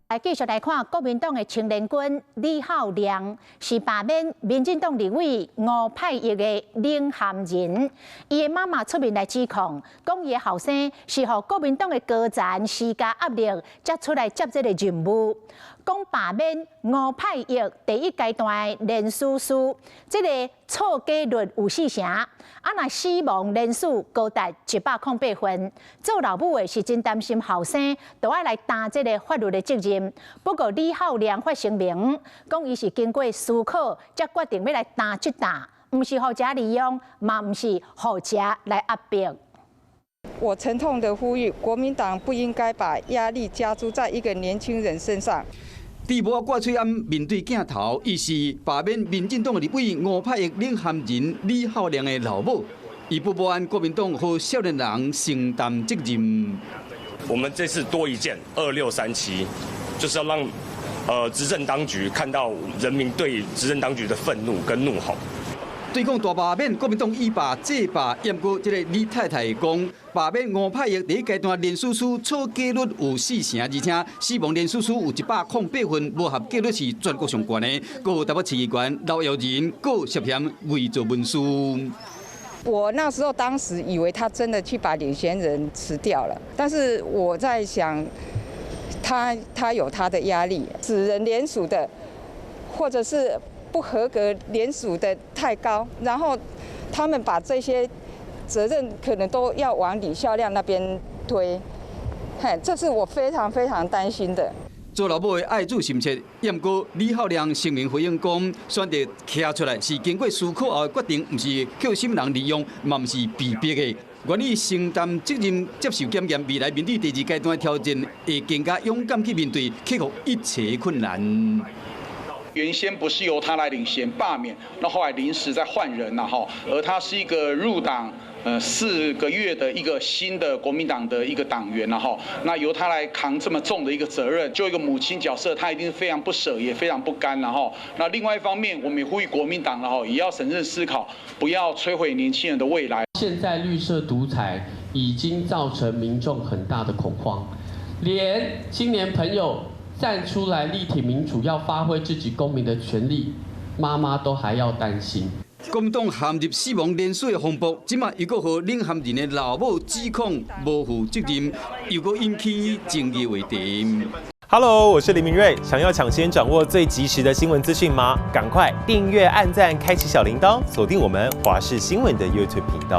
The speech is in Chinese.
来继续来看国民党的青年军李浩良是罢免民进党立委吴派役的领衔人，伊的妈妈出面来指控，讲伊的后生是互国民党的高层施加压力，才出来接这个任务。讲罢免吴派役第一阶段连署数，这个错加率有4成，若死亡人数高达108份。做老母的是真担心后生，就要来担这个法律的责任。不过李浩良发声明，讲伊是经过思考，才决定要来担这担，唔是互家利用，嘛唔是互家来压迫。我沉痛的呼吁，国民党不应该把压力加诸在一个年轻人身上。伫无挂嘴暗面对镜头，伊是罢免民进党立委吴派的领衔人李浩良的老母，伊不安国民党和少年人承担责任。我们这次多一件2637，就是要让执政当局看到人民对执政当局的愤怒跟怒吼。对抗大罢免，国民党以罢制罢，验过这个李太太讲，罢免吴派役第一阶段连署数错加率有4成，而且死亡连署数有108份，无合格率是全国上悬的。还有台北市议员刘耀仁，佫涉嫌伪造文书。我那时候当时以为他真的去把领衔人辞掉了，但是我在想，他有他的压力，指人联署的，或者是不合格联署的太高，然后他们把这些责任可能都要往李孝亮那边推，这是我非常非常担心的。做老母的爱子心切，验过李浩良声明回应讲，选择徛出来是经过思考后的决定，唔是靠什么人利用，嘛唔是被逼的。愿意承担责任，接受检验，未来面对第2阶段的挑战，会更加勇敢去面对，克服一切困难。原先不是由他来领衔罢免，那后来临时再换人了哈，而他是一个入党4个月的一个新的国民党的一个党员了哈，那由他来扛这么重的一个责任，就一个母亲角色，他一定非常不舍，也非常不甘了哈。那另外一方面，我们也呼吁国民党了哈，也要审慎思考，不要摧毁年轻人的未来。现在绿色独裁已经造成民众很大的恐慌，连青年朋友站出来力挺民主，要发挥自己公民的权利，妈妈都还要担心。国民党陷入死亡连续的风暴，即马又搁和领衔人的老母指控无负责任，又搁引起争议话题。Hello， 我是林明瑞。想要抢先掌握最及时的新闻资讯吗？赶快订阅、按赞、开启小铃铛，锁定我们华视新闻的 YouTube 频道。